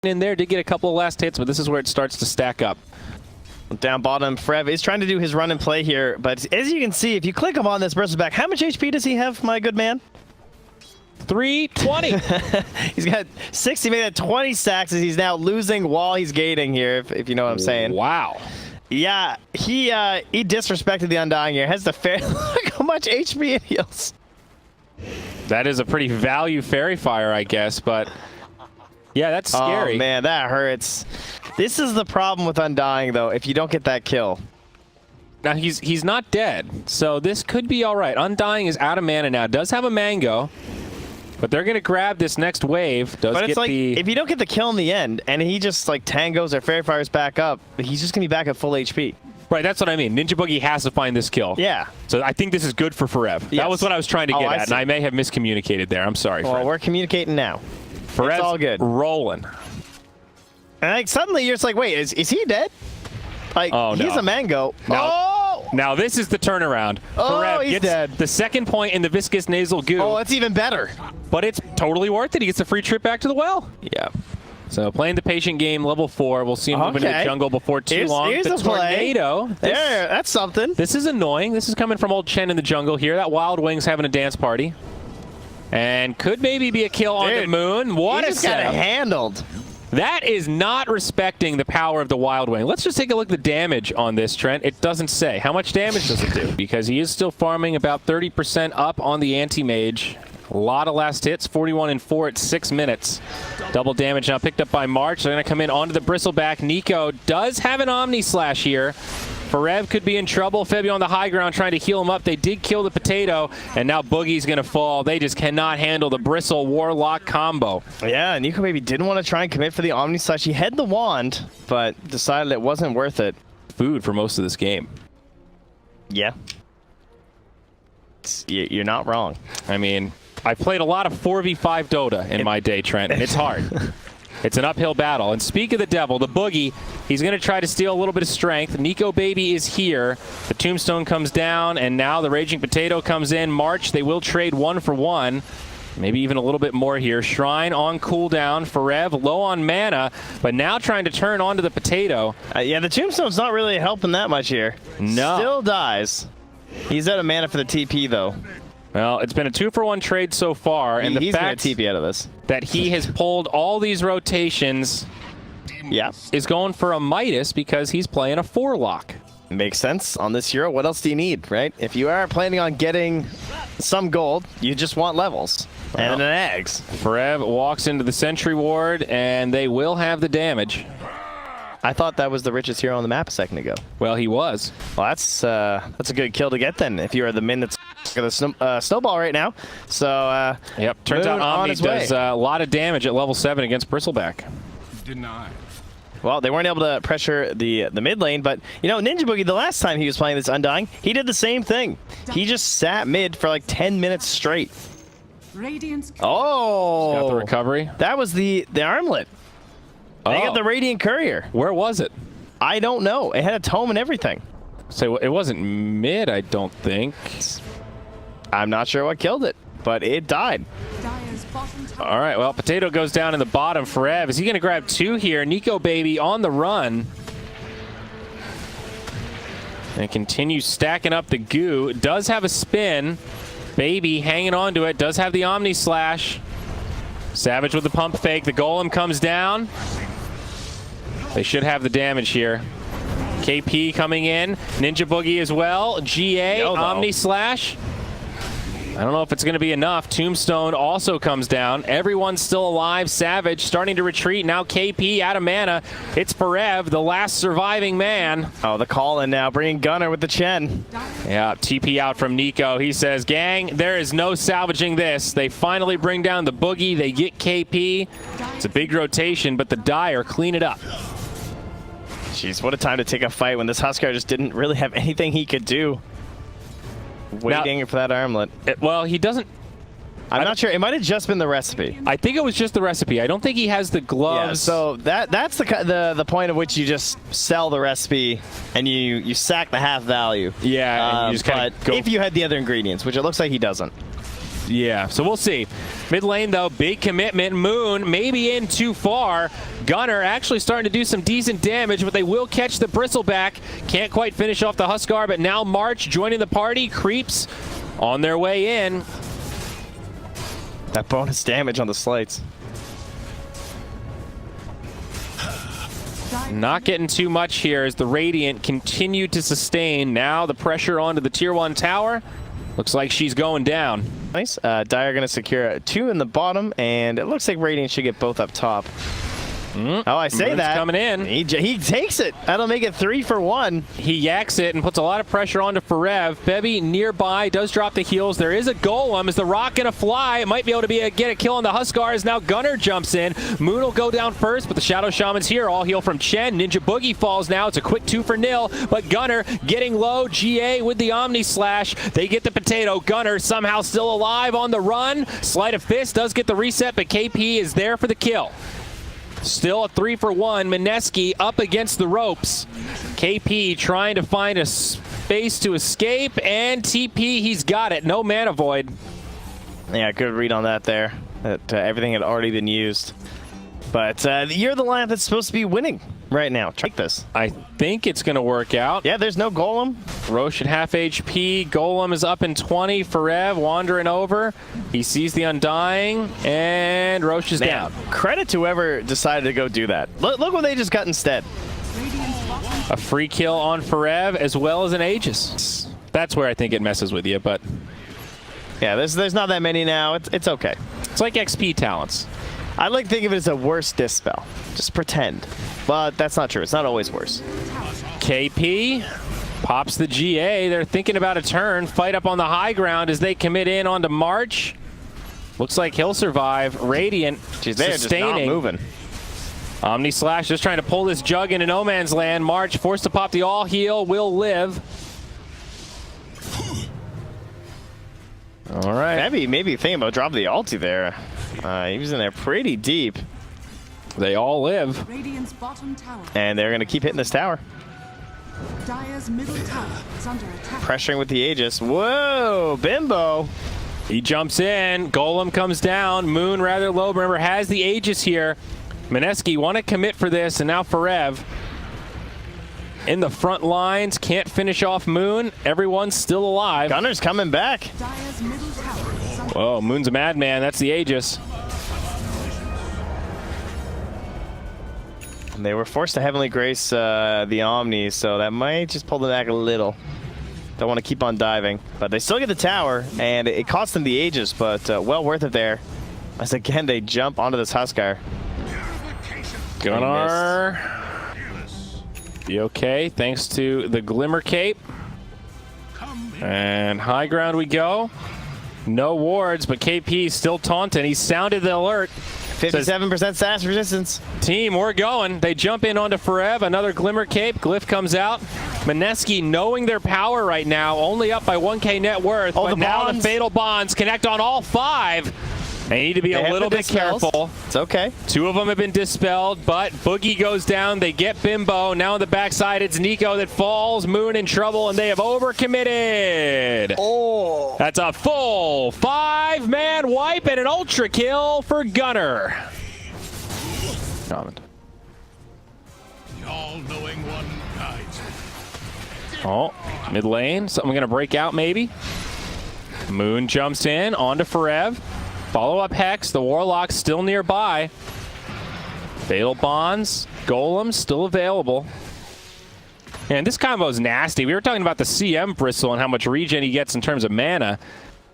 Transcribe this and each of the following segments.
in there, did get a couple of last hits, but this is where it starts to stack up. Down bottom, Frev is trying to do his run and play here, but as you can see, if you click him on this bristleback, how much HP does he have, my good man? 320. He's got 60, made that 20 stacks as he's now losing while he's gating here, if you know what I'm saying. Wow. Yeah, he disrespected the Undying here. Has the fair look how much HP it heals. That is a pretty value fairy fire, I guess, but yeah, that's scary. Oh man, that hurts. This is the problem with Undying though, if you don't get that kill. Now he's not dead, so this could be all right. Undying is out of mana now, does have a mango, but they're gonna grab this next wave. But it's like, if you don't get the kill in the end, and he just like tangos or fairy fires back up, he's just gonna be back at full HP. Right, that's what I mean. Ninja Boogie has to find this kill. Yeah. So I think this is good for Forev. Yes. That was what I was trying to get at, and I may have miscommunicated there. I'm sorry, Well, Fred. we're communicating now. Forev's it's all good. Rolling. And like suddenly you're just like, wait, is he dead? Like, he's a mango. Now this is the turnaround. Oh, Forev he's gets dead. the second point in the viscous nasal goo. Oh, it's even better. But it's totally worth it. He gets a free trip back to the well. Yeah. So playing the patient game, level 4. We'll see him move into the jungle before too long. Here's the a play. tornado. There, that's something. This is annoying. This is coming from old Chen in the jungle here. That Wild Wing's having a dance party. And could maybe be a kill on the moon. What a just got it setup. handled. That is not respecting the power of the Wild Wing. Let's just take a look at the damage on this, Trent. It doesn't say. How much damage does it do? Because he is still farming about 30% up on the anti-mage. A lot of last hits, 41 and 4 at 6 minutes. Double damage now picked up by March. They're going to come in onto the bristleback. Nico does have an Omni Slash here. Forev could be in trouble. Febio on the high ground trying to heal him up. They did kill the potato, and now Boogie's going to fall. They just cannot handle the Bristle Warlock combo. Yeah, Nico maybe didn't want to try and commit for the Omni Slash. He had the wand, but decided it wasn't worth it. Food for most of this game. Yeah. You're not wrong. I mean, I played a lot of 4v5 Dota in my day, Trent, and it's hard. It's an uphill battle. And speak of the devil, the Boogie, he's going to try to steal a little bit of strength. Nico Baby is here. The Tombstone comes down, and now the Raging Potato comes in. March, they will trade 1 for 1. Maybe even a little bit more here. Shrine on cooldown. Forev low on mana, but now trying to turn onto the Potato. Yeah, the Tombstone's not really helping that much here. No. Still dies. He's out of mana for the TP, though. Well, it's been a 2-for-1 trade so far, and the fact TP out of this. that he has pulled all these rotations is going for a Midas because he's playing a 4-lock. Makes sense on this hero. What else do you need, right? If you are planning on getting some gold, you just want levels and an eggs. Forev walks into the Sentry Ward, and they will have the damage. I thought that was the richest hero on the map a second ago. Well, he was. Well, that's a good kill to get then if you are the min that's the snowball right now. So yep, turns out Omni does a lot of damage at level 7 against Bristleback. Denied. Well, they weren't able to pressure the mid lane, but you know, Ninja Boogie, the last time he was playing this Undying, he did the same thing. He just sat mid for like 10 minutes straight. Oh, got the recovery. That was the armlet. They got the Radiant Courier. Where was it? I don't know. It had a tome and everything. So it wasn't mid, I don't think. I'm not sure what killed it, but it died. All right, well, Potato goes down in the bottom. Forev, is he going to grab 2 here? Nico Baby on the run. And continues stacking up the goo. Does have a spin. Baby hanging on to it. Does have the Omni Slash. Savage with the pump fake. The Golem comes down. They should have the damage here. KP coming in. Ninja Boogie as well. GA, Omni Slash. I don't know if it's going to be enough. Tombstone also comes down. Everyone's still alive. Savage starting to retreat. Now KP out of mana. It's Forev, the last surviving man. Oh, the call in now, bringing Gunnar with the Chen. Yeah, TP out from Nico. He says, gang, there is no salvaging this. They finally bring down the Boogie. They get KP. It's a big rotation, but the Dire clean it up. Jeez, what a time to take a fight when this Huskar just didn't really have anything he could do. Waiting for that armlet. Well, he doesn't. I'm not sure. It might have just been the recipe. I think it was just the recipe. I don't think he has the gloves. Yeah, so that's the point at which you just sell the recipe and you sack the half value. Yeah, and you just but if you had the other ingredients, which it looks like he doesn't. Yeah, so we'll see. Mid lane, though, big commitment. Moon maybe in too far. Gunnar actually starting to do some decent damage, but they will catch the Bristleback. Can't quite finish off the Huskar, but now March joining the party. Creeps on their way in. That bonus damage on the slides. Not getting too much here as the Radiant continue to sustain. Now the pressure onto the Tier 1 tower. Looks like she's going down. Nice. Dire going to secure 2 in the bottom, and it looks like Radiant should get both up top. Oh, I say Moon's that. coming in. He takes it. That'll make it 3 for 1. He yaks it and puts a lot of pressure onto Forev. Bevy nearby does drop the heals. There is a golem. Is the rock going to fly? It might be able to get a kill on the Huskar as now Gunnar jumps in. Moon will go down first, but the Shadow Shaman's here. All heal from Chen. Ninja Boogie falls now. It's a quick 2-0, but Gunnar getting low. GA with the Omni Slash. They get the potato. Gunnar somehow still alive on the run. Sleight of Fist does get the reset, but KP is there for the kill. Still a 3 for 1. Mineski up against the ropes. KP trying to find a space to escape, and TP, he's got it. No mana void. Yeah, good read on that there. That everything had already been used. But you're the line that's supposed to be winning right now. Try this. I think it's going to work out. Yeah, there's no golem. Roche at half HP. Golem is up in 20. Forev wandering over. He sees the Undying, and Roche is down. Credit to whoever decided to go do that. Look what they just got instead. A free kill on Forev as well as an Aegis. That's where I think it messes with you, but... Yeah, there's not that many now. It's okay. It's like XP talents. I like to think of it as a worse dispel. Just pretend. But that's not true. It's not always worse. KP pops the GA. They're thinking about a turn. Fight up on the high ground as they commit in onto March. Looks like he'll survive. Radiant They're sustaining. just not moving. Omni Slash just trying to pull this jug into no man's land. March forced to pop the all heal. Will live. All right. Maybe thinking about dropping the ulti there. He was in there pretty deep. They all live. Radiant's bottom tower. And they're going to keep hitting this tower. Dire's middle tower is under attack. Pressuring with the Aegis. Whoa, Bimbo. He jumps in. Golem comes down. Moon rather low. Remember, has the Aegis here. Mineski want to commit for this, and now Forev in the front lines. Can't finish off Moon. Everyone's still alive. Gunnar's coming back. Dire's middle tower is under Whoa, Moon's a madman. That's the Aegis. And they were forced to heavenly grace the Omni, so that might just pull them back a little. Don't want to keep on diving. But they still get the tower, and it cost them the Aegis, but well worth it there. As again, they jump onto this Huskar. Gunnar be okay, thanks to the Glimmer Cape. And high ground we go. No wards, but KP still taunting. He sounded the alert. 57% SAS resistance. Team, we're going. They jump in onto Forev. Another Glimmer Cape. Glyph comes out. Mineski knowing their power right now. Only up by 1K net worth. Oh, but now the Fatal Bonds connect on all 5. They need to be a little bit careful. It's okay. 2 of them have been dispelled, but Boogie goes down. They get Bimbo. Now on the backside, it's Nico that falls. Moon in trouble, and they have overcommitted. Oh. That's a full 5-man wipe and an ultra kill for Gunnar. Comment. The all-knowing one guides me. Oh, mid lane. Something going to break out, maybe. Moon jumps in onto Forev. Follow up Hex. The Warlock's still nearby. Fatal Bonds. Golem still available. And this combo is nasty. We were talking about the CM Bristle and how much regen he gets in terms of mana.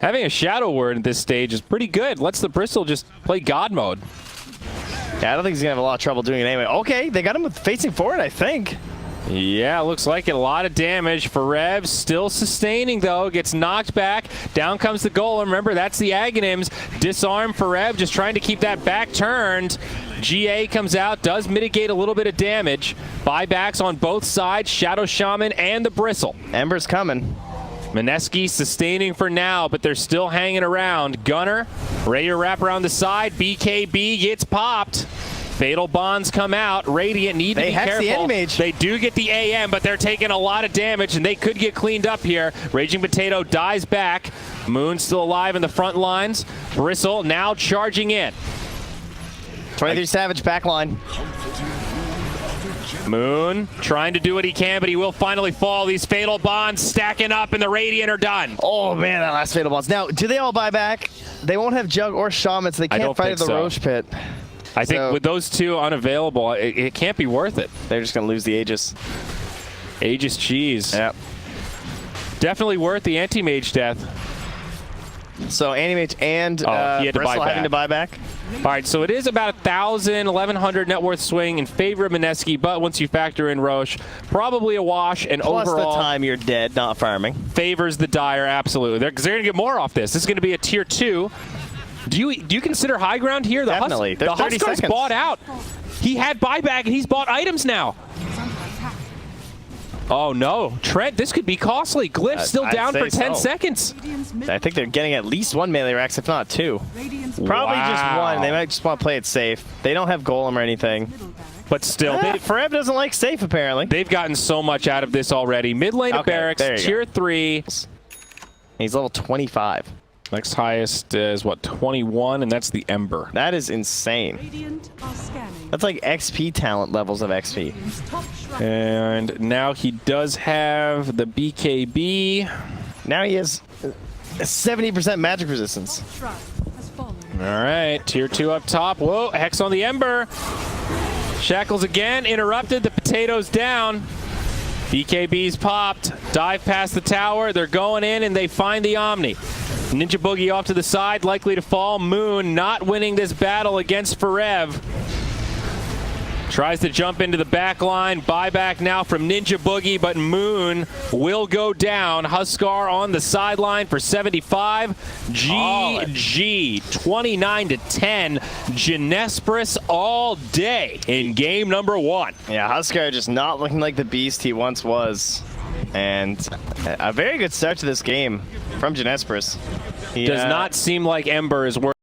Having a Shadow Word at this stage is pretty good. Lets the Bristle just play God mode. Yeah, I don't think he's going to have a lot of trouble doing it anyway. Okay, they got him with facing forward, I think. Yeah, looks like it. A lot of damage. Forev still sustaining, though. Gets knocked back. Down comes the Golem. Remember, that's the Aghanims. Disarm Forev, just trying to keep that back turned. GA comes out, does mitigate a little bit of damage. Buybacks on both sides, Shadow Shaman and the Bristle. Ember's coming. Mineski sustaining for now, but they're still hanging around. Gunnar, ready to wrap around the side. BKB gets popped. Fatal Bonds come out. Radiant need to be careful. The end mage. They do get the AM, but they're taking a lot of damage, and they could get cleaned up here. Raging Potato dies back. Moon still alive in the front lines. Bristle now charging in. 23 Savage backline. Moon trying to do what he can, but he will finally fall. These Fatal Bonds stacking up, and the Radiant are done. Oh, man, that last Fatal Bonds. Now, do they all buy back? They won't have Jug or Shaman, so they can't fight at the Roche Pit. I think with those two unavailable, it can't be worth it. They're just going to lose the Aegis. Aegis cheese. Yep. Definitely worth the anti-mage death. So Anti-Mage and he had to buy Bristle having to buy back. All right, so it is about 1,000, 1,100 net worth swing in favor of Mineski, but once you factor in Roche, probably a wash, and Plus overall the time you're dead, not farming. favors the Dire, absolutely. They're going to get more off this. This is going to be a tier 2. Do you consider high ground here? Definitely. The There's 30 Huskar's seconds. bought out. He had buyback, and he's bought items now. Is under attack. Oh, no. Trent, this could be costly. Glyph's still I'd down say for 10 so. seconds. Radiant's middle, I think they're getting at least one melee Rex, if not two. Radiant's Probably just Wow. one. They might just want to play it safe. They don't have Golem or anything. middle barrack. But still, Forev doesn't like safe, apparently. they've gotten so much out of this already. Mid lane of Okay, barracks, there you tier 3. He's level 25. Next highest is, what, 21, and that's the Ember. That is insane. Radiant are scanning. That's like XP talent levels of XP. Radiant's top shrine. And now he does have the BKB. Now he has 70% magic resistance. Shrine has fallen. All right, tier 2 up top. Whoa, Hex on the Ember. Shackles again, interrupted. The potatoes down. BKB's popped. Dive past the tower. They're going in, and they find the Omni. Ninja Boogie off to the side, likely to fall. Moon not winning this battle against Forev. Tries to jump into the back line. Buyback now from Ninja Boogie, but Moon will go down. Huskar on the sideline for 75. GG 29-10. Jinesbrus all day in game number 1. Yeah, Huskar just not looking like the beast he once was. And a very good start to this game from Jinesbrus. Does not seem like Ember is worth